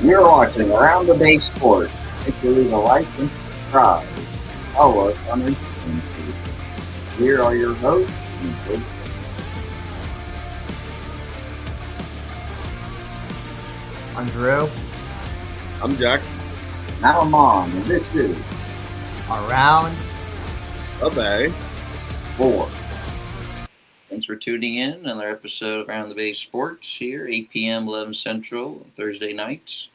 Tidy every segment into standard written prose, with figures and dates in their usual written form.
You're watching Around the Bay Sports. Make sure to leave a like and subscribe. Follow us on Instagram. Here are your hosts. I'm Drew. I'm Jack. Now I'm on, and this is Around the Bay. 4. Thanks for tuning in. Another episode of Around the Bay Sports here, 8 p.m., 11 Central, Thursday nights.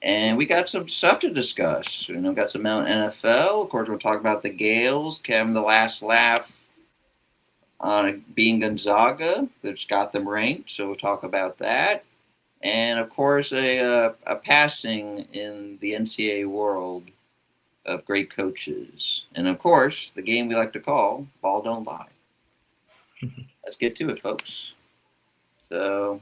And we got some stuff to discuss. We've got some NFL. Of course, we'll talk about the Gales, Kevin the last laugh on being Gonzaga. That's got them ranked, so we'll talk about that. And, of course, a passing in the NCAA world of great coaches. And, of course, the game we like to call Ball Don't Lie. Let's get to it, folks. But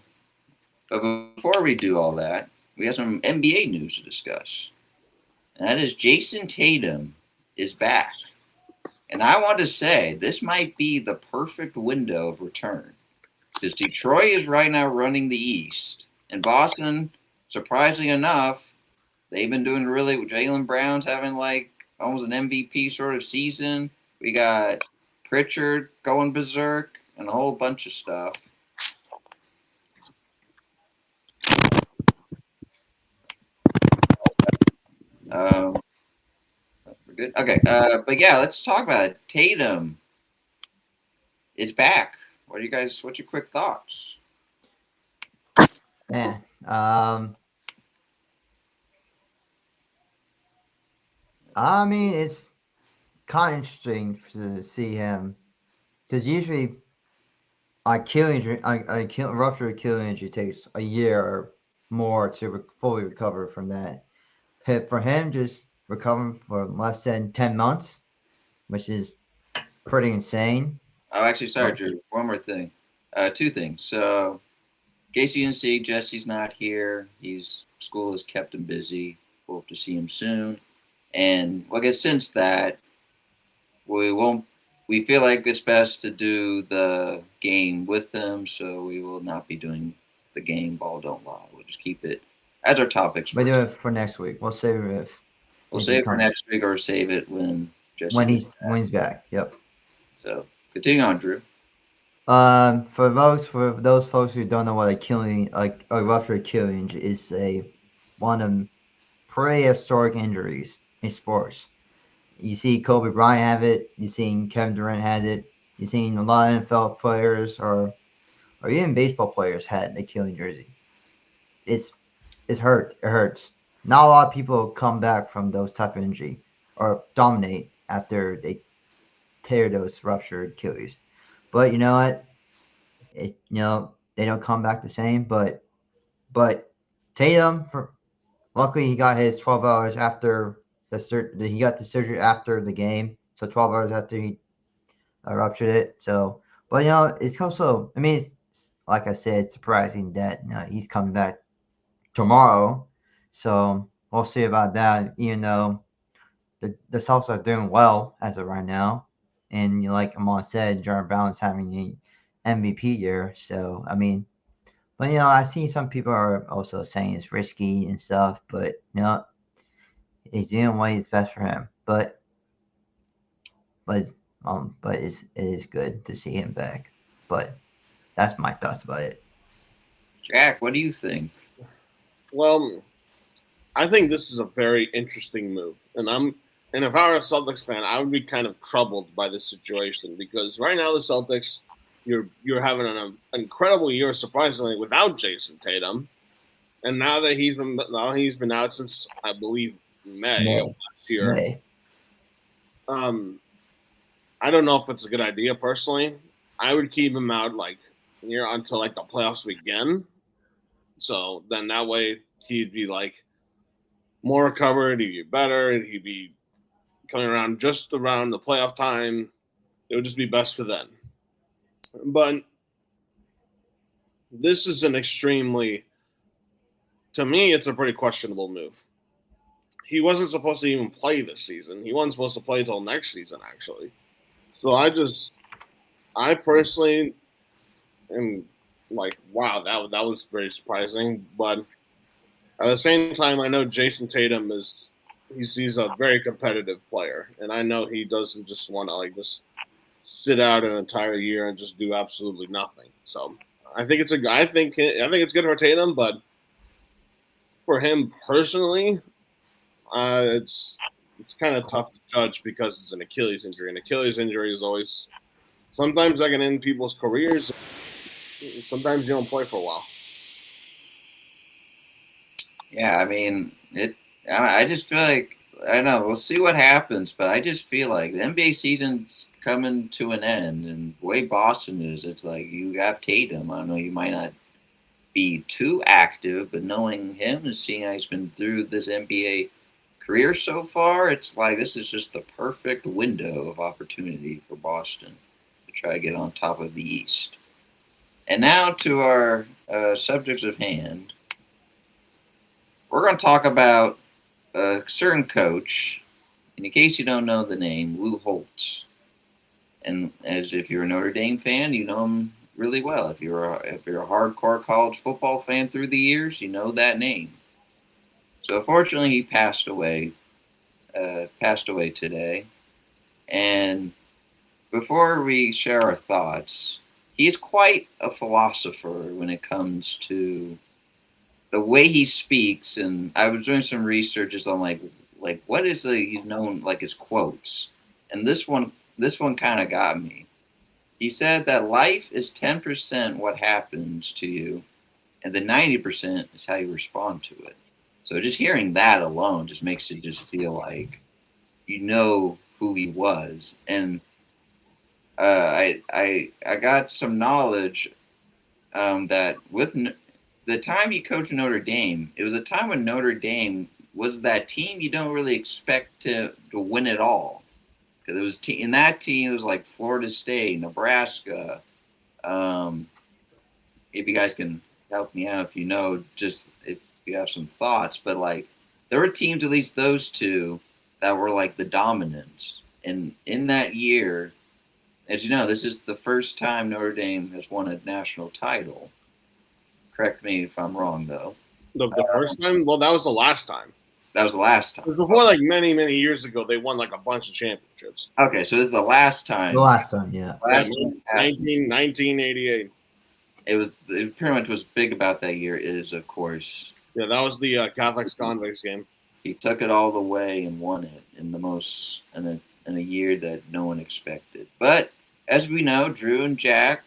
before we do all that, we have some NBA news to discuss. And that is Jason Tatum is back. And I want to say this might be the perfect window of return. Because Detroit is right now running the East. And Boston, surprisingly enough, they've been doing really – Jaylen Brown's having like almost an MVP sort of season. We got Pritchard going berserk and a whole bunch of stuff. We're good. Okay, but yeah, let's talk about it. Tatum is back. What's your quick thoughts? Man, I mean, it's kind of interesting to see him because usually rupture Achilles injury takes a year or more to fully recover from that. For him, just recovering for less than 10 months, which is pretty insane. Oh, actually, sorry, Drew. One more thing. 2 things. So, in case you didn't see, Jesse's not here. School has kept him busy. We'll have to see him soon. And I guess since that, we feel like it's best to do the game with him, so we will not be doing the game Ball Don't Lie. We'll just keep it as our topics. We'll do it for next week. We'll save it for next week or save it when Jesse when he's back. Yep. So continue on, Drew. For those folks who don't know what a rupture Achilles is, one of pretty historic injuries in sports. You see Kobe Bryant have it. You've seen Kevin Durant had it. You've seen a lot of NFL players or even baseball players had Achilles injury. It hurts. Not a lot of people come back from those type of injury or dominate after they tear those ruptured Achilles. But you know what? They don't come back the same. But Tatum, luckily he got his 12 hours after he got the surgery after the game. So 12 hours after he ruptured it. So, but it's also, I mean, it's, like I said, it's surprising that he's coming back tomorrow. So we'll see about that. Even though the Celtics are doing well as of right now, and like Amon said, Jaylen Brown is having an MVP year. So I mean, but I've seen some people are also saying it's risky and stuff, but he's doing what is best for him. But it is good to see him back. But that's my thoughts about it. Jack, what do you think? Well, I think this is a very interesting move, and if I were a Celtics fan, I would be kind of troubled by this situation because right now the Celtics, you're having an incredible year, surprisingly, without Jason Tatum, and now that he's been out since I believe May of last year. May. I don't know if it's a good idea personally. I would keep him out until the playoffs begin. So then that way he'd be more recovered, he'd be better, and he'd be coming around just around the playoff time. It would just be best for them. But this is to me, it's a pretty questionable move. He wasn't supposed to even play this season. He wasn't supposed to play until next season, actually. So I personally am wow, that was very surprising. But At the same time, I know Jason Tatum he's a very competitive player, and I know he doesn't just want to like just sit out an entire year and just do absolutely nothing. So I think I think it's good for Tatum, but for him personally, it's kind of tough to judge because it's an Achilles injury. An Achilles injury is always sometimes that can end people's careers. Sometimes you don't play for a while. Yeah, I mean it. I just feel like I don't know. We'll see what happens, but I just feel like the NBA season's coming to an end, and the way Boston is, it's like you have Tatum. I don't know. You might not be too active, but knowing him and seeing how he's been through this NBA career so far, it's like this is just the perfect window of opportunity for Boston to try to get on top of the East. And now to our subjects of hand. We're going to talk about a certain coach. And in case you don't know the name, Lou Holtz. And as if you're a Notre Dame fan, you know him really well. If you're a hardcore college football fan through the years, you know that name. So unfortunately, he passed away today. And before we share our thoughts, he's quite a philosopher when it comes to the way he speaks. And I was doing some researches on like what is he's known like his quotes, and this one kind of got me. He said that life is 10% what happens to you, and the 90% is how you respond to it. So just hearing that alone just makes it just feel like you know who he was. And I got some knowledge that with the time he coached Notre Dame, it was a time when Notre Dame was that team you don't really expect to win it all. Because it was in that team, it was like Florida State, Nebraska. If you guys can help me out, if you know, just if you have some thoughts. But like there were teams, at least those two, that were like the dominants. And in that year, as you know, this is the first time Notre Dame has won a national title. Correct me if I'm wrong, though. The first time? Well, that was the last time. That was the last time. It was before, like, many, many years ago, they won, like, a bunch of championships. Okay, so this is the last time. The last time, yeah. Last time 1988. It pretty much was big about that year is, of course. Yeah, that was the Catholics Convicts game. He took it all the way and won it in a year that no one expected. But as we know, Drew and Jack,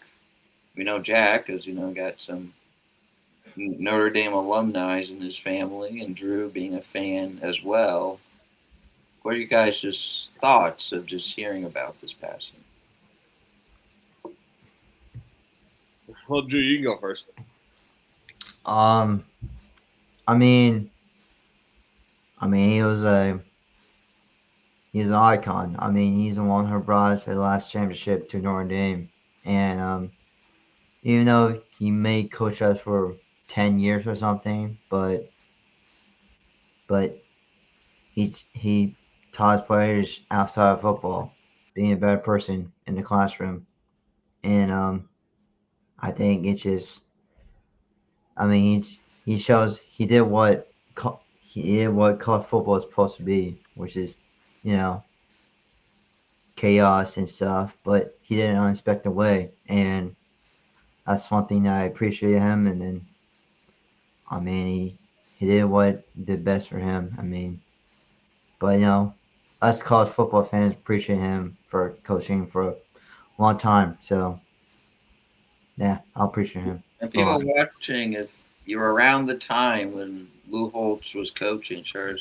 we know Jack because, got some Notre Dame alumni in his family, and Drew being a fan as well. What are you guys' just thoughts of just hearing about this passing? Well, Drew, you can go first. I mean, he's an icon. I mean, he's the one who brought us the last championship to Notre Dame, and even though he may coach us for 10 years or something, but he taught players outside of football being a better person in the classroom, and I think it's just, he shows he did what college football is supposed to be, which is chaos and stuff, but he did it in an unexpected way, and that's one thing that I appreciate him. And then he did what did best for him. But us college football fans appreciate him for coaching for a long time. So yeah, I'll appreciate him. And people watching, if you were around the time when Lou Holtz was coaching, share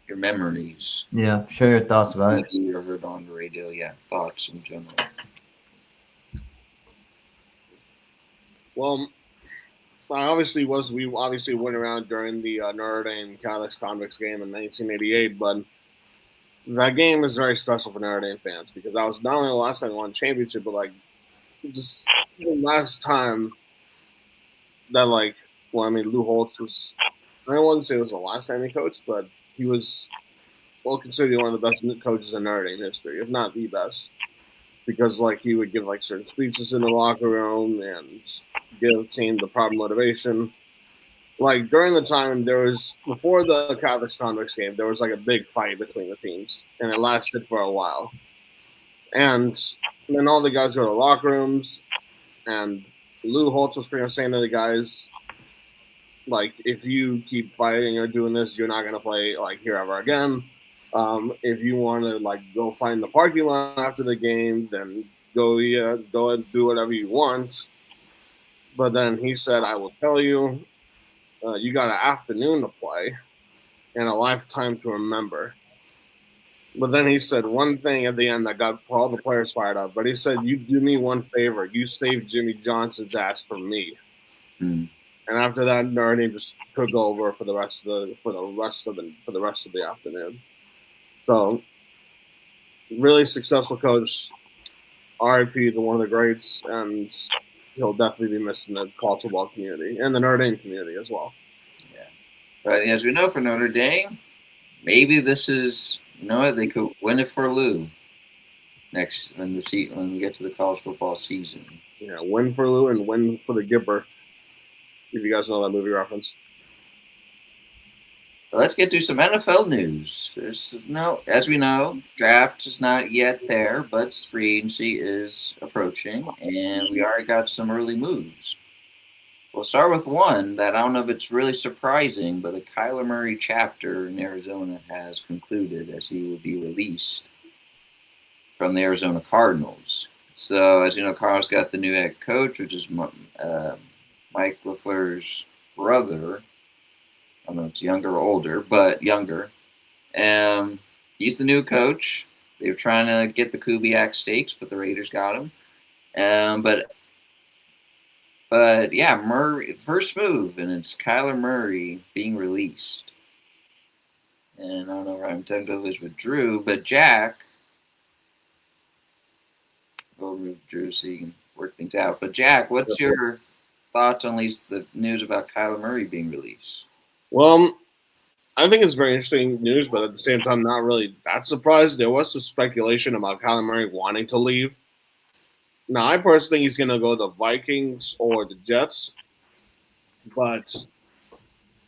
your memories. Yeah, share your thoughts about it. You heard on the radio, thoughts in general. Well, we obviously went around during the Notre Dame Catholics Convicts game in 1988, but that game is very special for Notre Dame fans because that was not only the last time they won a championship, but just the last time that Lou Holtz was. I don't want to say it was the last time he coached, but he was considered one of the best coaches in Notre Dame history, if not the best. Because he would give certain speeches in the locker room and give the team the proper motivation. like during the time there was before the Catholics Convicts game, there was like a big fight between the teams, and it lasted for a while. And then all the guys go to locker rooms, and Lou Holtz was pretty much saying to the guys, like, if you keep fighting or doing this, you're not gonna play like here ever again. If you want to like go find the parking lot after the game, then go and do whatever you want. But then he said, I will tell you, you got an afternoon to play and a lifetime to remember. But then he said one thing at the end that got all the players fired up. But he said, "You do me one favor. You save Jimmy Johnson's ass for me." Hmm. And after that, Notre Dame just took over for the rest of the afternoon. So, really successful coach. RIP to one of the greats, and he'll definitely be missed in the college football community and the Notre Dame community as well. Yeah. But as we know for Notre Dame, maybe this is they could win it for Lou next when we get to the college football season. Yeah, win for Lou and win for the Gipper. If you guys know that movie reference. But let's get to some NFL news. As we know, draft is not yet there, but free agency is approaching, and we already got some early moves. We'll start with one that I don't know if it's really surprising, but the Kyler Murray chapter in Arizona has concluded as he will be released from the Arizona Cardinals. So, as you know, Cardinals got the new head coach, which is Mike LaFleur's brother. I don't know if it's younger or older, but younger. He's the new coach. They were trying to get the Kubiak stakes, but the Raiders got him. But yeah, Murray, first move, and it's Kyler Murray being released. And I don't know where I'm talking about this with Drew, but Jack, we'll move Drew so you can work things out. But Jack, what's your thoughts on at least the news about Kyler Murray being released? Well, I think it's very interesting news, but at the same time, not really that surprised. There was some speculation about Kyler Murray wanting to leave. Now, I personally think he's going to go to the Vikings or the Jets. But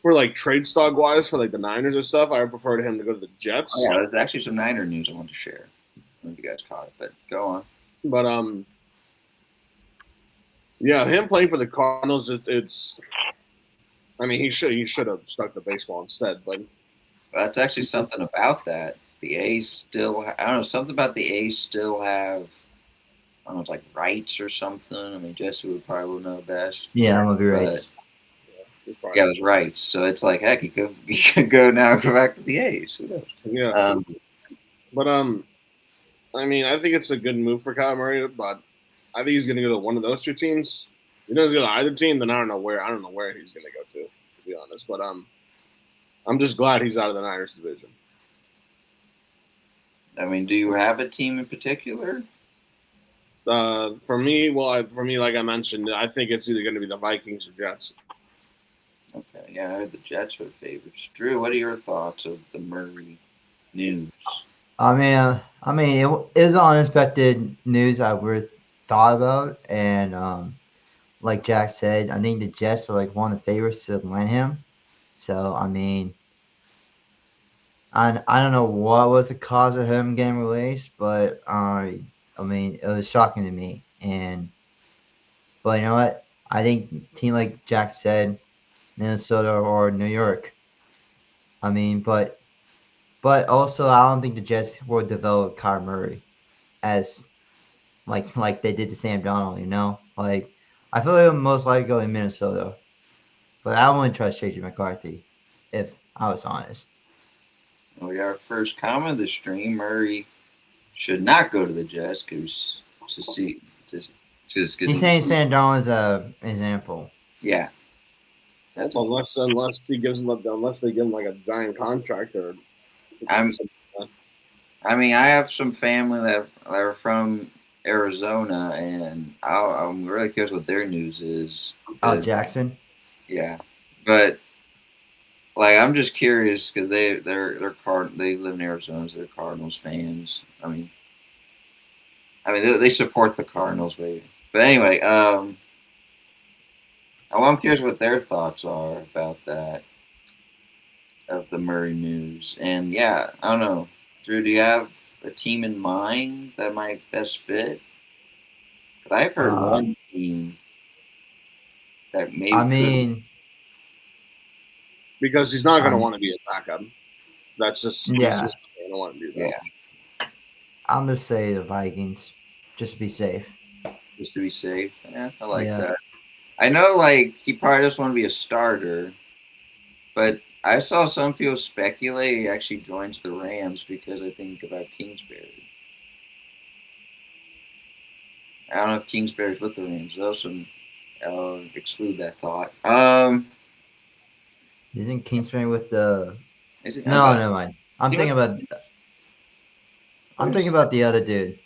for like trade stock wise, for like the Niners and stuff, I would prefer him to go to the Jets. Oh, yeah, there's actually some Niner news I want to share. I don't know if you guys caught it, but go on. But yeah, him playing for the Cardinals, it's. I mean, he should have stuck to baseball instead. But that's actually something about that. The A's still, I don't know, something about the A's still have. I don't know, it's like rights or something. I mean, Jesse would probably know best. Yeah, I'm gonna be right. Yeah, it was rights. So it's like, heck, he could go now and go back to the A's. Who knows? Yeah. But I mean, I think it's a good move for Kyler Murray, but I think he's going to go to one of those two teams. If he doesn't go to either team, then I don't know where he's going to go to be honest. But I'm just glad he's out of the Niners division. I mean, do you have a team in particular? For me, like I mentioned, I think it's either going to be the Vikings or Jets. Okay, yeah, I heard the Jets were favorites. Drew, what are your thoughts of the Murray news? I mean, it is unexpected news I would thought about, and like Jack said, I think the Jets are like one of the favorites to land him. So I mean, I don't know what was the cause of him getting released, but I mean, it was shocking to me. But you know what? I think team like Jack said, Minnesota or New York. I mean, but also I don't think the Jets will develop Kyler Murray as like they did to Sam Darnold. You know, like I feel like it would most likely go in Minnesota, but I wouldn't trust JJ McCarthy if I was honest. Well, we got our first comment of the stream. Murray should not go to the Jets because He's saying Sam Darnold is an example. Yeah. Unless they give him like a giant contract or. I mean, I have some family that are from Arizona, and I'm really curious what their news is. Oh, Jackson. Yeah, but like I'm just curious because they live in Arizona, so they're Cardinals fans. I mean, they support the Cardinals, maybe. But anyway, I I'm curious what their thoughts are about that, of the Murray news. And yeah, I don't know. Drew, do you have a team in mind that might best fit? But I've heard Uh, one team that I maybe could. mean, Because he's not going to um, want to be a backup. That's just he's yeah, just not going to want to do that. Yeah, I'm gonna say the Vikings, just to be safe. just to be safe. Yeah, I like Yeah. that. I know, like, he probably doesn't want to be a starter, but I saw some people speculate he actually joins the Rams because I think about Kingsbury. I don't know if Kingsbury's with the Rams though, so I'll exclude that thought. Isn't Kingsbury with the? Is it? No, never mind. Is he with? I'm thinking about the other dude.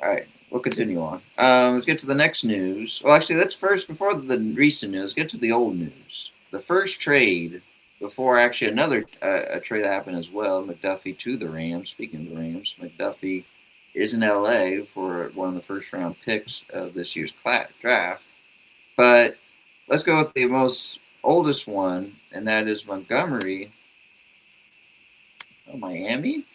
All right, we'll continue on. Let's get to the next news. Well, actually, let's first, before the recent news, get to the old news. The first trade, before actually another a trade that happened as well, McDuffie to the Rams. Speaking of the Rams, McDuffie is in LA for one of the first round picks of this year's draft. But let's go with the most oldest one, and that is Montgomery. Oh, Miami?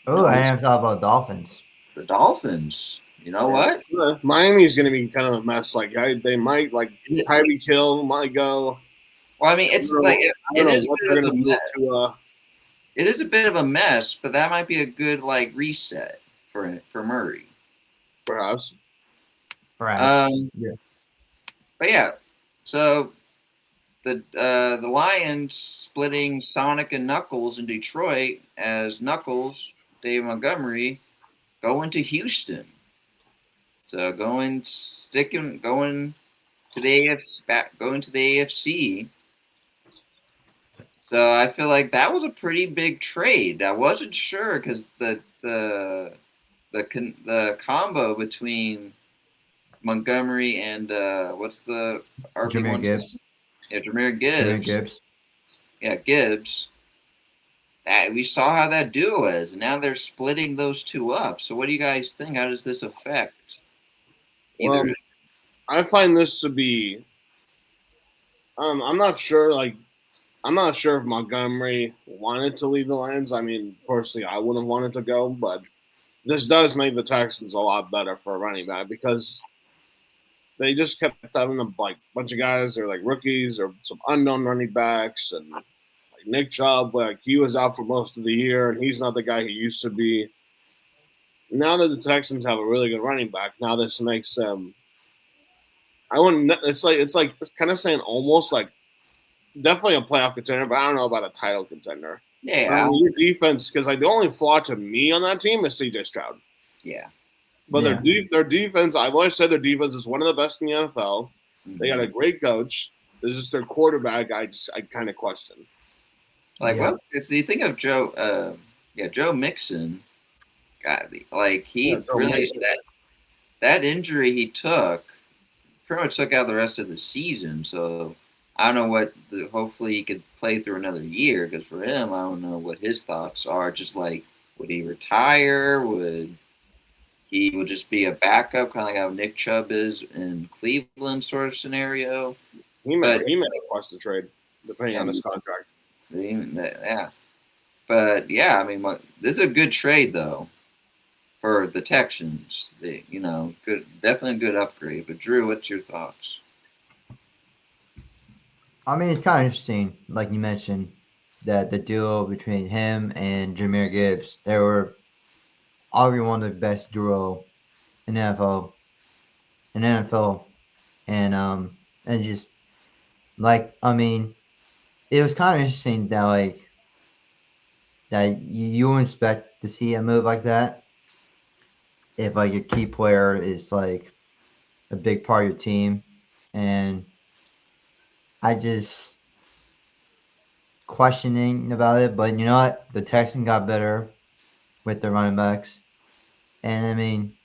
Oh, I didn't thought about Dolphins. The Dolphins. You know what? Miami's going to be kind of a mess. Like they might like Tyreek Hill might go. Well, I mean, it's like I don't know what they're going to do to. It is a bit of a mess, but that might be a good like reset for Murray. Perhaps. Yeah. But yeah, so the Lions splitting Sonic and Knuckles in Detroit as Knuckles, Dave Montgomery, going to Houston. So going to the AFC. So I feel like that was a pretty big trade. I wasn't sure because the combo between Montgomery and what's the RB1? Jahmyr Gibbs. Yeah, Jahmyr Gibbs. Jahmyr Gibbs. Yeah, Gibbs. We saw how that duo is, and now they're splitting those two up. So what do you guys think? How does this affect either? Well, I find this to be. I'm not sure. Like, I'm not sure if Montgomery wanted to leave the Lions. I mean, personally, I wouldn't have wanted to go, but this does make the Texans a lot better for a running back because they just kept having a bunch of guys. They're like rookies or some unknown running backs, and like Nick Chubb, like he was out for most of the year, and he's not the guy he used to be. Now that the Texans have a really good running back, now this makes them. I wouldn't. It's kind of saying almost like definitely a playoff contender, but I don't know about a title contender. Yeah, your defense, because like the only flaw to me on that team is C.J. Stroud. Yeah, but their defense. I've always said their defense is one of the best in the NFL. Mm-hmm. They got a great coach. This is their quarterback. I kind of question. Like, what? It's the thing of Joe. Joe Mixon. Gotta be like he really that injury he took pretty much took out the rest of the season. So I don't know what. Hopefully he could play through another year because for him, I don't know what his thoughts are. Just like, would he retire? Would he just be a backup, kind of like how Nick Chubb is in Cleveland, sort of scenario? He might request the trade depending on his contract. Yeah, but yeah, I mean, this is a good trade though. For the Texans, good, definitely a good upgrade. But Drew, what's your thoughts? I mean, it's kind of interesting, like you mentioned, that the duo between him and Jahmyr Gibbs, they were arguably one of the best duo in NFL, and just like I mean, it was kind of interesting that you wouldn't expect to see a move like that. If like a key player is like a big part of your team, and I just questioning about it, but you know what? The Texans got better with their running backs, and I mean,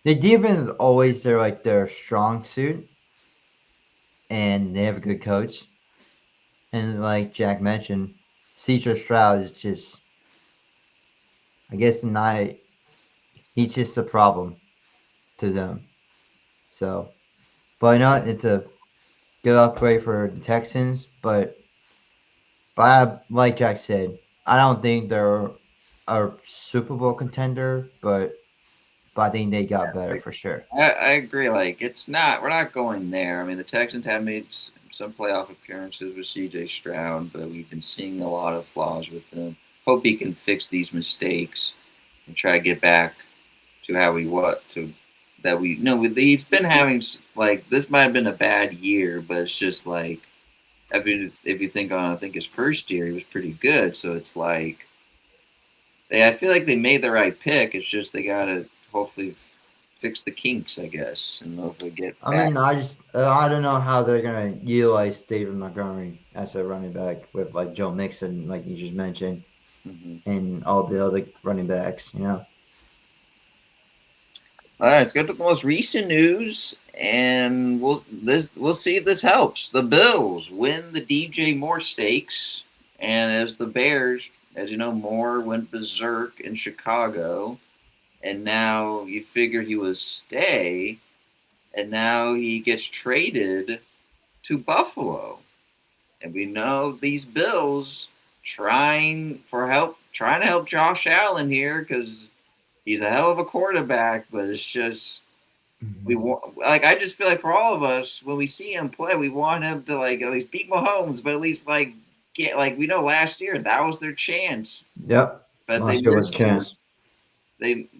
the defense is always their strong suit, and they have a good coach, and like Jack mentioned, C.J. Stroud is just, I guess, he's just a problem to them. So But not it's a good upgrade for the Texans. But like Jack said, I don't think they're a Super Bowl contender, but I think they got better for sure. I agree. Like, it's not. We're not going there. I mean, the Texans have made some playoff appearances with C.J. Stroud, but we've been seeing a lot of flaws with him. Hope he can fix these mistakes and try to get back to how we what to that we no. He's been having like this might have been a bad year, but it's just like if you think on I think his first year he was pretty good. So it's like I feel like they made the right pick. It's just they gotta hopefully fix the kinks, I guess, and hopefully get I back. mean, I don't know how they're gonna utilize David Montgomery as a running back with like Joe Mixon, like you just mentioned, and all the other running backs. All right, let's go to the most recent news, and we'll see if this helps. The Bills win the DJ Moore stakes, and as the Bears, as you know, Moore went berserk in Chicago, and now you figure he would stay, and now he gets traded to Buffalo, and we know these Bills trying to help Josh Allen here because he's a hell of a quarterback, but it's just we want I just feel like for all of us when we see him play, we want him to like at least beat Mahomes, but at least like get like we know last year that was their chance, Yep, but they last year was a missed it. chance.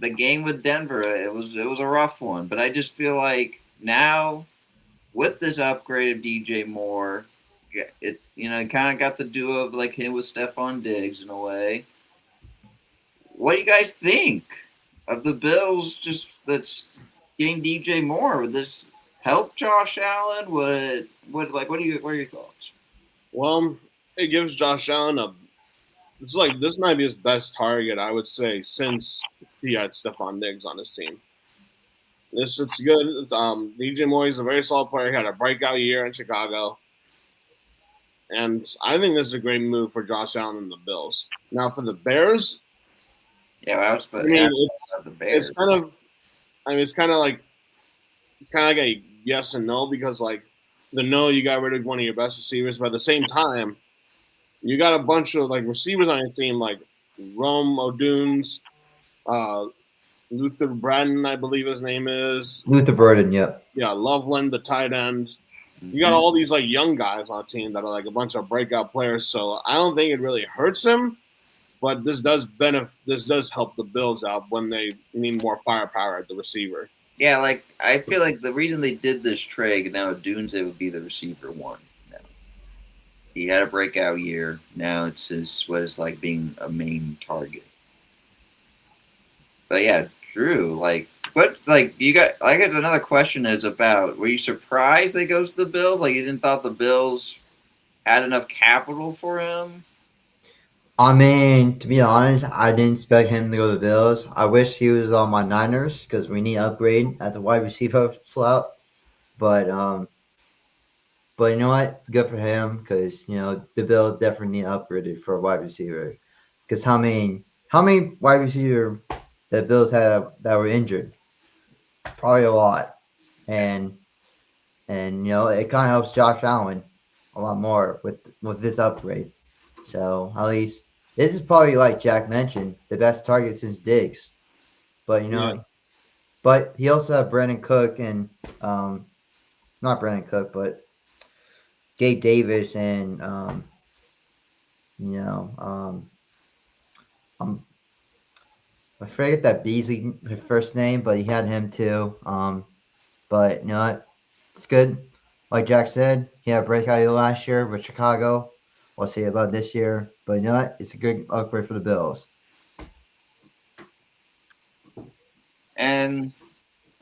The game with Denver it was a rough one, but I just feel like now with this upgrade of DJ Moore, it kind of got the duo of like him with Stephon Diggs in a way. What do you guys think of the Bills that's getting DJ Moore? Would this help Josh Allen? What are your thoughts? Well, it gives Josh Allen it's like this might be his best target, I would say, since he had Stephon Diggs on his team. It's good. DJ Moore is a very solid player. He had a breakout year in Chicago. And I think this is a great move for Josh Allen and the Bills. Now for the Bears, The Bears. It's kind of like a yes and no because like you got rid of one of your best receivers, but at the same time, you got a bunch of like receivers on your team like Rome Odunes, Luther Braden, I believe his name is. Luther Burden, yep. Yeah, Loveland, the tight end. You got all these like young guys on the team that are like a bunch of breakout players. So I don't think it really hurts him, but this does help the Bills out when they need more firepower at the receiver. Yeah, like I feel like the reason they did this trade now Dunze would be the receiver one. Now. He had a breakout year. Now it's what is like being a main target. But yeah, Drew, you got? I guess another question is about: were you surprised they goes to the Bills? Like you didn't thought the Bills had enough capital for him? I mean, to be honest, I didn't expect him to go to the Bills. I wish he was on my Niners because we need upgrade at the wide receiver slot. But you know what? Good for him because the Bills definitely need upgraded for a wide receiver. Because how many wide receiver that Bills had that were injured? Probably a lot, and it kind of helps Josh Allen a lot more with this upgrade. So at least this is probably like Jack mentioned the best target since Diggs, but but he also had Brandon Cook and not Brandon Cook, but Gabe Davis and I forget that Beasley his first name, but he had him too. But you know what? It's good. Like Jack said, he had a breakout year last year with Chicago. We'll see about this year. But you know what? It's a good upgrade for the Bills. And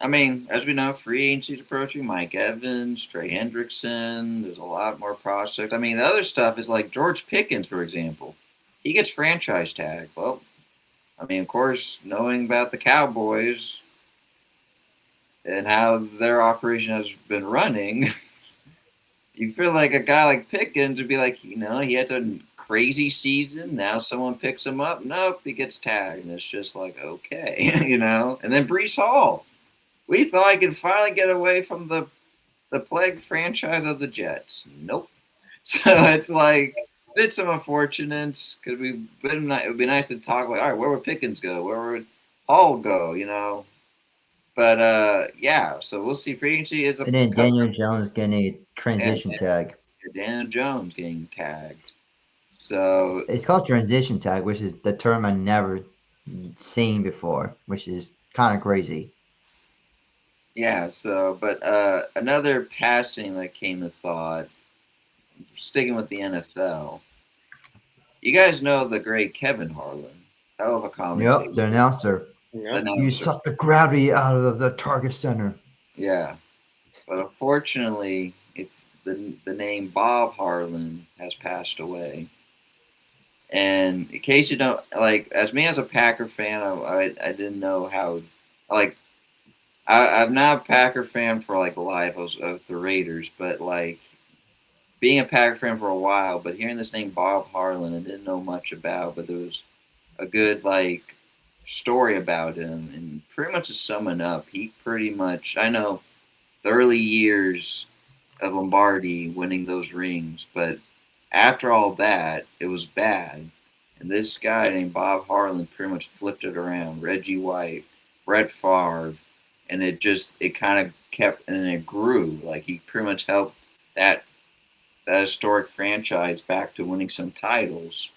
I mean, as we know, free agency is approaching. Mike Evans, Trey Hendrickson. There's a lot more prospects. I mean, the other stuff is like George Pickens, for example. He gets franchise tag. Well, I mean, of course, knowing about the Cowboys and how their operation has been running, you feel like a guy like Pickens would be like, he had a crazy season. Now someone picks him up. Nope, he gets tagged. And it's just like, okay, And then Breece Hall. We thought he could finally get away from the the plague franchise of the Jets? Nope. So it's like it's some unfortunate because we've been. It would be nice to talk like, all right, where would Pickens go? Where would Hall go? You know. But yeah, so we'll see. Free agency is a And then Daniel Jones getting a and transition tag. Daniel Jones getting tagged. So It's called transition tag, which is the term I never seen before, which is kind of crazy. yeah, so but another passing that came to thought, sticking with the NFL. You guys know the great Kevin Harlan, hell of a commentator. Yep, the announcer. Yeah. You suck the gravity out of the target center. Yeah, but unfortunately, the name Bob Harlan has passed away. And in case you don't like, as me as a Packer fan, I didn't know how like I'm not a Packer fan for like life of the Raiders, but like being a Packer fan for a while, but hearing this name Bob Harlan, I didn't know much about, but there was a good like story about him, and pretty much to sum it up, he pretty much I know the early years of Lombardi winning those rings, but after all that, it was bad. And this guy named Bob Harlan pretty much flipped it around. Reggie White, Brett Favre, and it kind of kept and it grew. Like he pretty much helped that historic franchise back to winning some titles.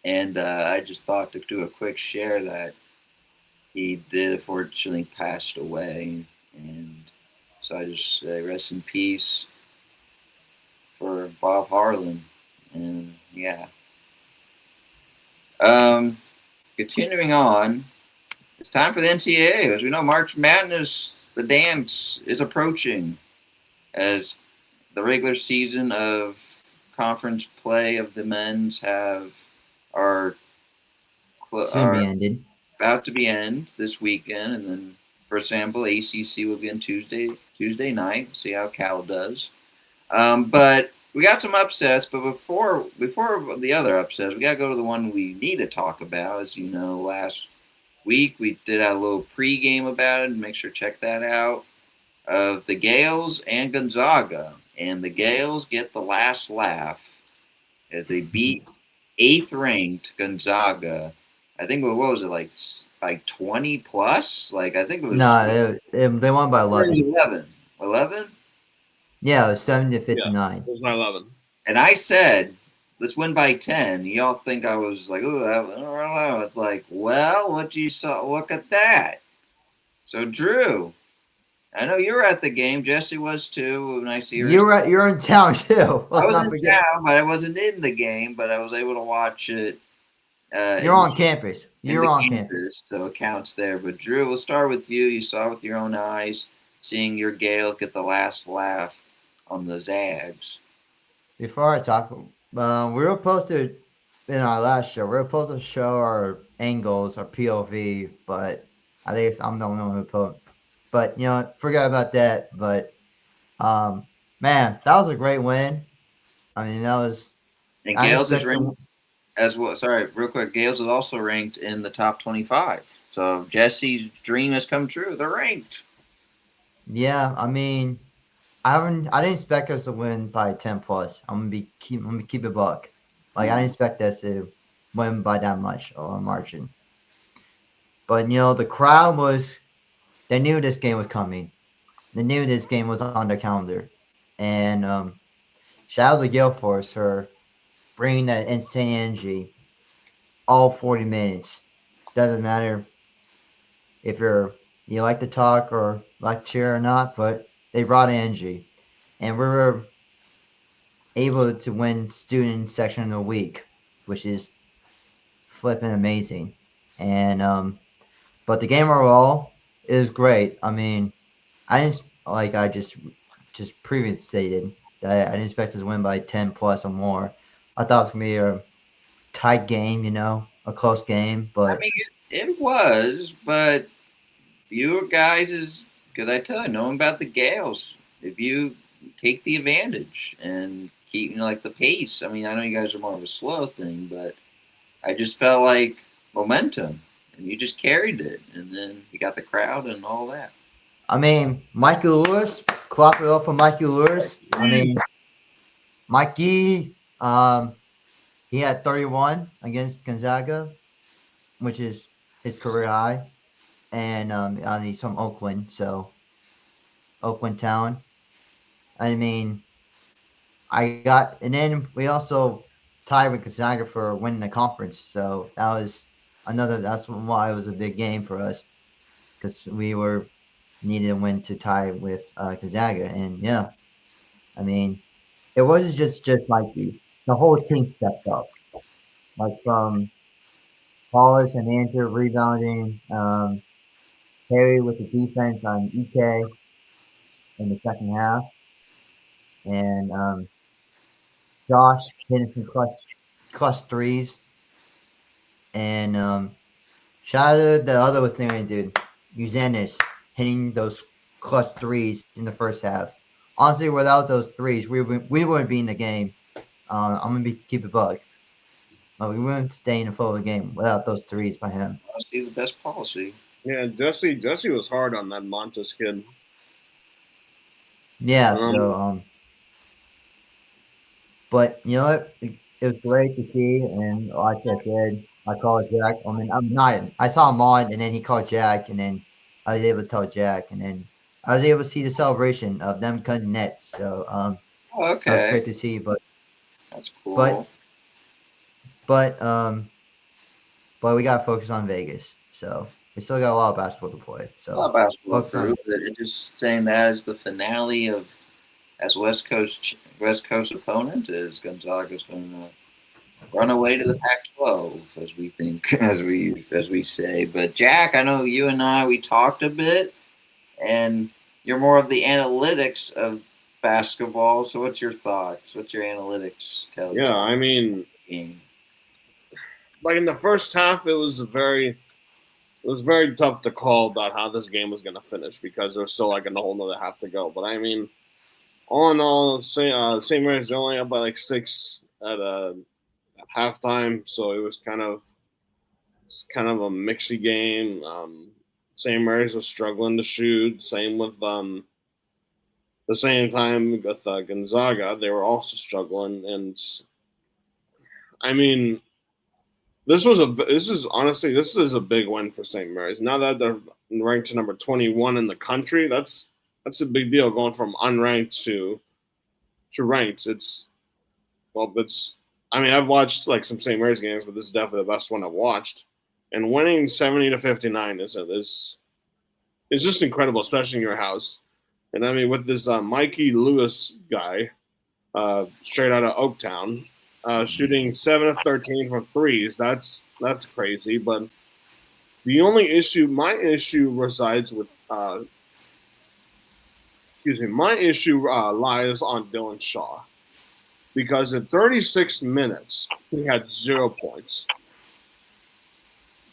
And I just thought to do a quick share that he did unfortunately passed away, and so I just say rest in peace for Bob Harlan. And yeah. Continuing on, it's time for the NCAA. As we know, March Madness, the dance is approaching as the regular season of conference play of the men's are Soon be ended. about to be end this weekend, and then, for example, ACC will be on Tuesday night. See how Cal does. But we got some upsets, but before the other upsets, we got to go to the one we need to talk about. As you know, last week we did a little pregame about it, and make sure to check that out, of the Gales and Gonzaga. And the Gales get the last laugh as they beat 8th-ranked Gonzaga. I think, what was it, like 20 plus? Like, I think it was... No, they won by 11. 11? Yeah, it was 70-59. It was my 11. And I said, let's win by 10. Y'all think I was like, oh, I don't know. It's like, well, what you saw, look at that. So, Drew, I know you were at the game. Jesse was too. Nice to hear. You're in town too. I was in town, but I wasn't in the game. But I was able to watch it. You're on campus. You're on campus, so it counts there. But Drew, we'll start with you. You saw with your own eyes, seeing your Gales get the last laugh on the Zags. Before I talk, we were supposed to, in our last show, we were supposed to show our angles, our POV, but I think I'm the only one who put. But you know, forget about that. But man, that was a great win. I mean, that was. And Gales is ranked as well. Sorry, real quick. Gales is also ranked in the top 25. So Jesse's dream has come true. They're ranked. Yeah, I mean, I didn't expect us to win by 10 plus. I'm gonna keep it buck. Like I didn't expect us to win by that much or margin. But you know, the crowd was. They knew this game was coming. They knew this game was on their calendar. And shout out to Gale Force for bringing that insane energy all 40 minutes. Doesn't matter if you like to talk or like to cheer or not, but they brought energy. And we were able to win student section of the week, which is flipping amazing. And but the game overall, it was great. I mean, I just previously stated that I didn't expect us to win by 10 plus or more. I thought it was gonna be a tight game, you know, a close game. But I mean, it was. But you guys is because I tell you, knowing about the Gales, if you take the advantage and keep like the pace. I mean, I know you guys are more of a slow thing, but I just felt like momentum. And you just carried it, and then you got the crowd and all that. I mean, Michael Lewis, clap it up for Mikey Lewis. I mean, Mikey, he had 31 against Gonzaga, which is his career high. And he's from Oakland, so Oakland town. I mean, and then we also tied with Gonzaga for winning the conference. So that's why it was a big game for us, because we needed a win to tie with Gonzaga. And yeah, I mean, it wasn't just Mikey. The whole team stepped up, like from Hollis and Andrew rebounding, Harry with the defense on EK in the second half, and Josh hitting some clutch threes, and shout out to the other thing dude, Uzanis hitting those clutch threes in the first half. Honestly, without those threes, we wouldn't be in the game. I'm gonna keep it bug. We wouldn't stay in the flow of the game without those threes by him. Honestly, the best policy. Yeah, Jesse was hard on that Montes kid. Yeah, so but you know what? It was great to see, and like I said, I called Jack. I mean, I'm not. I saw him on, and then he called Jack, and then I was able to tell Jack, and then I was able to see the celebration of them cutting nets. So Okay, that was great to see. But that's cool. But we got to focus on Vegas. So we still got a lot of basketball to play. So a lot of basketball through, but just saying that as the finale of as West Coast opponent, is Gonzaga's going to run away to the Pac-12, as we think, as we say. But Jack, I know you and I, we talked a bit, and you're more of the analytics of basketball. So what's your thoughts? What's your analytics tell you? Yeah, I mean, like in the first half, it was very tough to call about how this game was going to finish, because there's still like a whole nother half to go. But I mean, all in all, St. Mary's only up by like 6 at halftime, so it was kind of a mixy game. St. Mary's was struggling to shoot. Same with the same time with Gonzaga, they were also struggling. And I mean, this is a big win for St. Mary's. Now that they're ranked to number 21 in the country, that's a big deal, going from unranked to ranked. I mean, I've watched like some St. Mary's games, but this is definitely the best one I've watched. And winning 70-59 is just incredible, especially in your house. And I mean, with this Mikey Lewis guy, straight out of Oaktown, shooting 7 of 13 from threes, that's crazy. But my issue resides with my issue lies on Dylan Shaw, because in 36 minutes he had 0 points.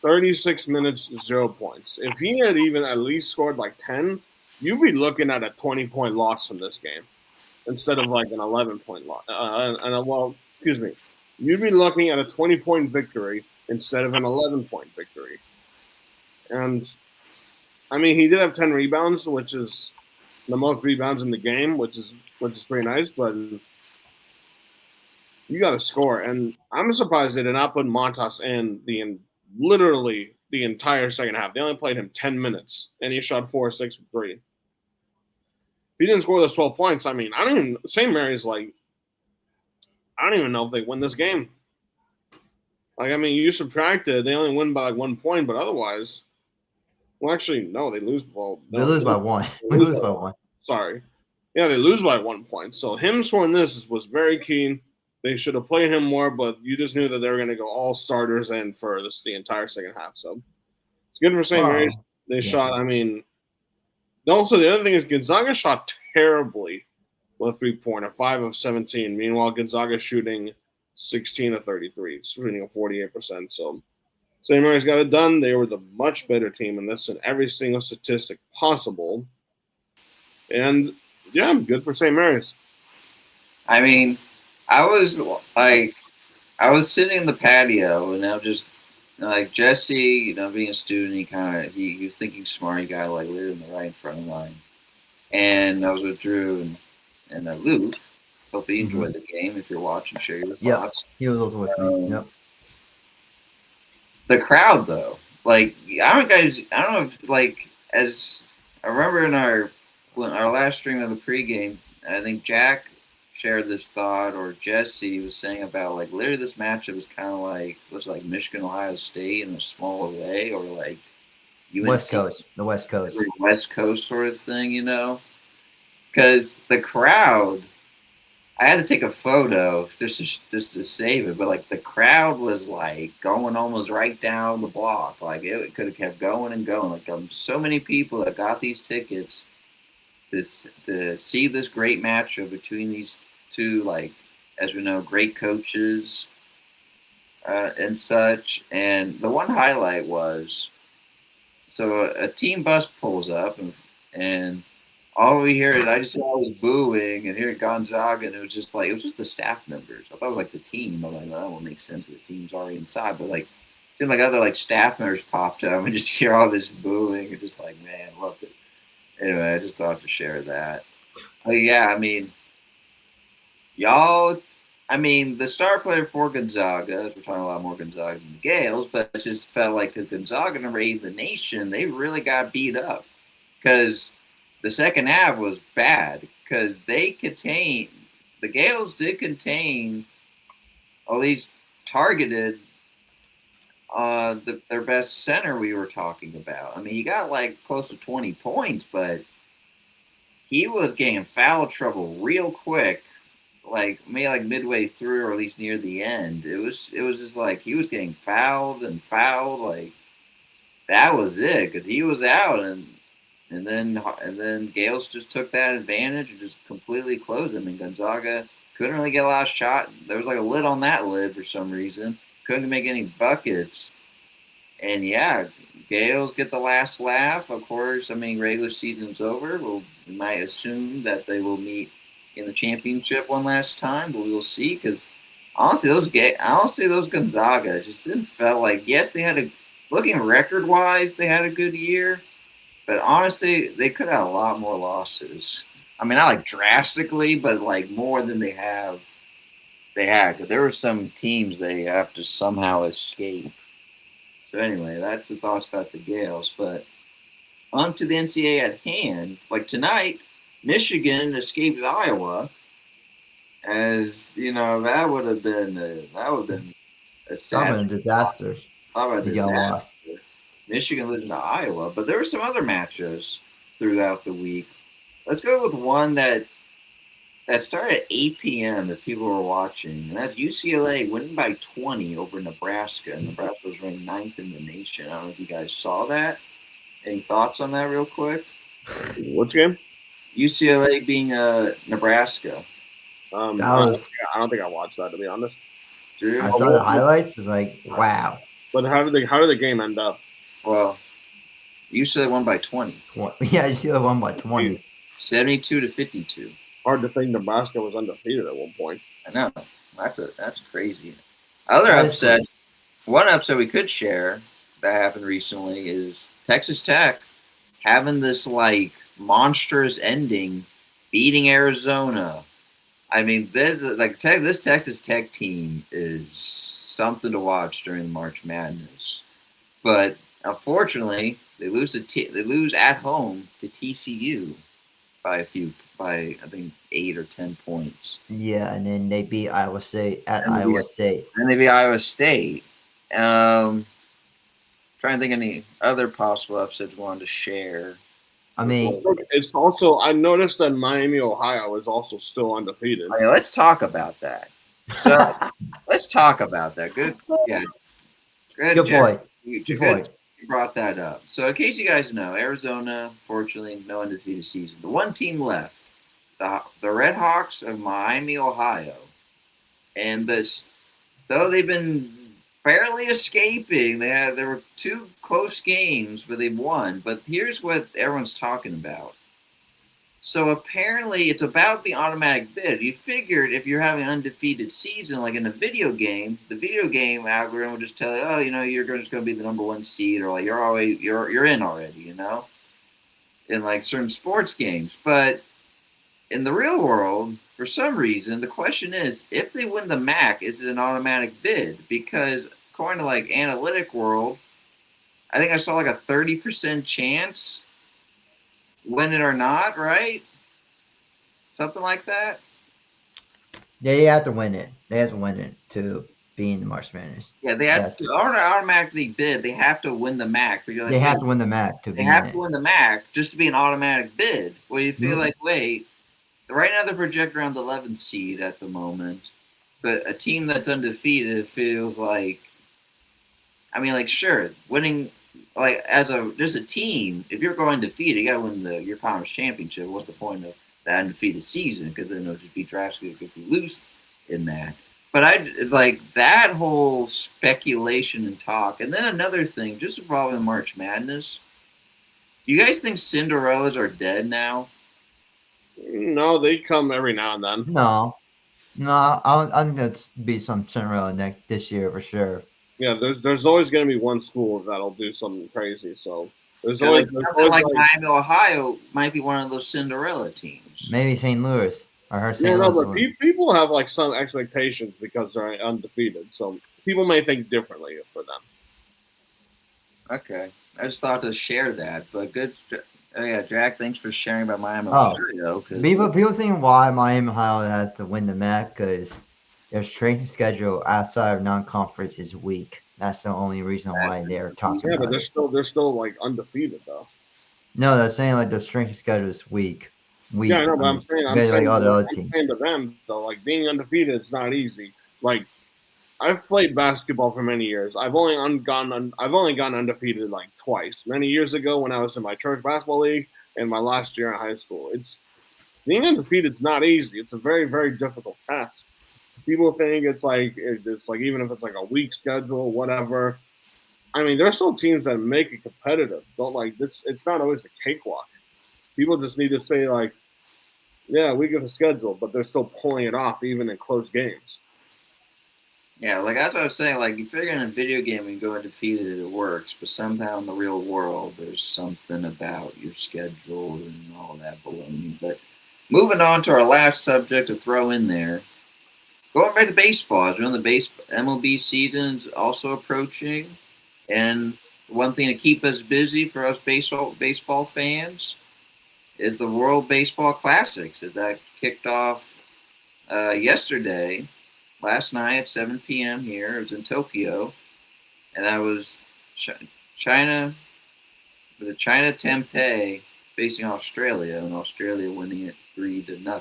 36 minutes, 0 points. If he had even at least scored like 10, you'd be looking at a 20-point loss from this game instead of like an 11-point loss. You'd be looking at a 20-point victory instead of an 11-point victory. And I mean, he did have 10 rebounds, which is the most rebounds in the game, which is pretty nice. But you got to score, and I'm surprised they did not put Montas in literally the entire second half. They only played him 10 minutes, and he shot 4 of 6 from 3. If he didn't score those 12 points, I mean, St. Mary's like, I don't even know if they win this game. Like, I mean, you subtracted, they only win by like 1 point, but otherwise, well, actually, no, they lose. Well, they lose by 1. We lose by 1. Sorry. Yeah, they lose by 1 point. So him scoring this was very key. They should have played him more, but you just knew that they were going to go all starters in for the entire second half. So it's good for St. Mary's. They shot, I mean, also the other thing is Gonzaga shot terribly with a 3-pointer, 5 of 17. Meanwhile, Gonzaga shooting 16 of 33, shooting a 48%. So St. Mary's got it done. They were the much better team in this in every single statistic possible. And, yeah, good for St. Mary's. I mean, I was sitting in the patio, and I'm just like Jesse, being a student, he was thinking smart. He got like literally in the right in front of line, And I was with Drew and Luke. Hope you Mhm. enjoyed the game. If you're watching, share your Yep. thoughts. He was also with me. Yep. The crowd, though, like I don't know if like as I remember in our last stream of the pregame, I think Jack shared this thought, or Jesse was saying about like literally this matchup is kind of like was like Michigan Ohio State in a smaller way, or like West UNC Coast. The West Coast. West Coast sort of thing, because the crowd. I had to take a photo just to save it, but like the crowd was like going almost right down the block. Like it could have kept going and going. Like so many people that got these tickets to see this great matchup between these two, like as we know, great coaches and such. And the one highlight was so a team bus pulls up and all we hear is I just saw was booing and hear Gonzaga, and it was just the staff members. I thought it was like the team. I'm like, oh, that will make sense. The team's already inside, but like it seemed like other like staff members popped up and just hear all this booing and just like, man, loved it. Anyway, I just thought to share that. But yeah, I mean, y'all. I mean, the star player for Gonzaga, we're talking a lot more Gonzaga than the Gales, but it just felt like the Gonzaga number 8 in the nation, they really got beat up because the second half was bad because the Gales did contain, at least targeted their best center we were talking about. I mean, he got like close to 20 points, but he was getting foul trouble real quick, like maybe like midway through or at least near the end. It was just like he was getting fouled and fouled. Like that was it because he was out and then Gales just took that advantage and just completely closed them. And Gonzaga couldn't really get a lot of shot. There was like a lid on that lid for some reason. Couldn't make any buckets. And yeah, Gales get the last laugh. Of course, I mean regular season's over. We might assume that they will meet in the championship one last time, but we will see. Because honestly, those Gonzaga just didn't feel like. Yes, they had looking record wise, they had a good year. But honestly, they could have a lot more losses. I mean, not like drastically, but like more than they have. They had. 'Cause there were some teams they have to somehow escape. So anyway, that's the thoughts about the Gales. But on to the NCAA at hand. Like tonight, Michigan escaped Iowa. As you know, that would have been a sad. Probably a disaster. How about If y'all disaster? lost. Michigan losing to Iowa, but there were some other matches throughout the week. Let's go with one that started at 8 p.m. if people were watching, and that's UCLA winning by 20 over Nebraska. Nebraska was ranked 9th in the nation. I don't know if you guys saw that. Any thoughts on that real quick? Which game? UCLA being Nebraska. I was- don't think I watched that, to be honest. Drew? I saw the highlights. It's like, wow. But how did the game end up? Well, UCLA won by 20. Yeah, you should have won by 20. 72-52. Hard to think Nebraska was undefeated at one point. I know. That's crazy. Other That is upset, one upset we could share that happened recently is Texas Tech having this like monstrous ending, beating Arizona. I mean, this Texas Tech team is something to watch during March Madness. But unfortunately, they lose at home to TCU by I think 8 or 10 points. Yeah, and then they beat Iowa State at Iowa State. And they beat Iowa State. Trying to think of any other possible upsets we wanted to share. I mean, It's also, I noticed that Miami, Ohio is also still undefeated. Okay, let's talk about that. So let's talk about that. Good, yeah. good Jared. point. You Good point. brought that up. So in case you guys know, Arizona, fortunately, no undefeated season. The one team left, the Red Hawks of Miami, Ohio, and though they've been barely escaping, there were 2 close games, but they won. But here's what everyone's talking about. So apparently it's about the automatic bid. You figured if you're having an undefeated season, like in a video game, the video game algorithm will just tell you, oh, you're just going to be the number 1 seed, or like you're in already, in like certain sports games. But in the real world, for some reason, the question is, if they win the MAC, is it an automatic bid? Because according to like Analytic World, I think I saw like a 30% chance, win it or not, right? Something like that. They have to win it. They have to win it to be in the March Madness. Yeah, they have to automatically bid. They have to win the MAC. Like, they have to win the MAC to be in it. They have to win the MAC just to be an automatic bid. Well, you feel like, wait, right now they're projected around the 11th seed at the moment, but a team that's undefeated feels like, I mean, like, sure, winning, like, just a team, if you're going undefeated, you got to win your conference championship. What's the point of that undefeated season? Because then it'll just be drastically if you lose in that. But I like that whole speculation and talk. And then another thing, just involving March Madness. Do you guys think Cinderellas are dead now? No, they come every now and then. No, I think there'll be some Cinderella this year for sure. Yeah, there's always going to be one school that'll do something crazy. So there's always something like Miami, Ohio might be one of those Cinderella teams. Maybe St. Louis. I heard St. Louis. But people have like some expectations because they're undefeated. So people may think differently for them. Okay, I just thought to share that. But good. Oh yeah, Jack, thanks for sharing about Miami, Ohio. People think why Miami, Ohio has to win the MAC because their strength schedule outside of non-conference is weak. That's the only reason why they're talking about it. Yeah, but they're still like undefeated though. No, they're saying like the strength schedule is weak. Yeah, I know, but I'm saying to them though, like being undefeated, it's not easy. Like I've played basketball for many years. I've only gone undefeated like twice. Many years ago when I was in my church basketball league and my last year in high school. Being undefeated is not easy. It's a very, very difficult task. People think it's like even if it's like a weak schedule, whatever. I mean, there's still teams that make it competitive. Don't like this. It's not always a cakewalk. People just need to say like, yeah, we get a schedule, but they're still pulling it off even in close games. Yeah, like that's what I was saying. Like you figure in a video game when you go undefeated, it works, but somehow in the real world, there's something about your schedule and all that baloney. But moving on to our last subject to throw in there. Going back to baseball, as we're on the MLB season's also approaching, and one thing to keep us busy for us baseball fans is the World Baseball Classics. As that kicked off last night at 7 p.m. here. It was in Tokyo, and that was China Taipei facing Australia, and Australia winning it 3-0.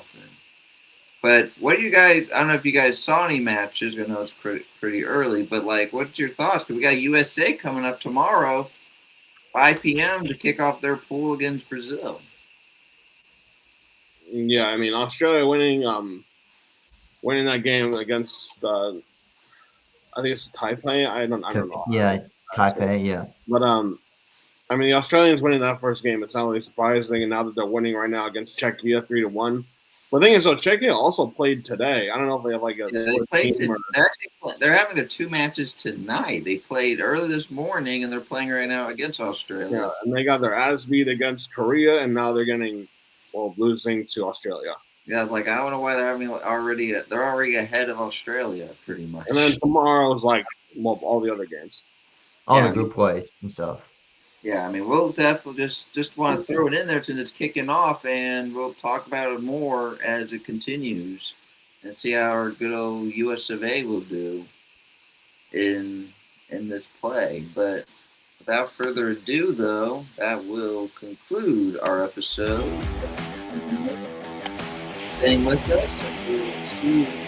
But what do you guys? I don't know if you guys saw any matches. I know it's pretty early, but like, what's your thoughts? Because we got USA coming up tomorrow, 5 p.m. to kick off their pool against Brazil. Yeah, I mean Australia winning that game against I think it's Taipei. I don't know. Yeah, Taipei. Yeah. But I mean the Australians winning that first game. It's not really surprising, and now that they're winning right now against Czechia 3-1. The thing is, though, Czechia also played today. I don't know if they have like a. Yeah, they're having their two matches tonight. They played early this morning, and they're playing right now against Australia. Yeah, and they got their ass beat against Korea, and now they're losing to Australia. Yeah, like I don't know why they're already ahead of Australia pretty much. And then tomorrow's like all the other games, all the group plays and stuff. Yeah, I mean, we'll definitely just want to throw it in there since it's kicking off, and we'll talk about it more as it continues and see how our good old US of A will do in this play. But without further ado, though, that will conclude our episode. Staying with us, we'll see you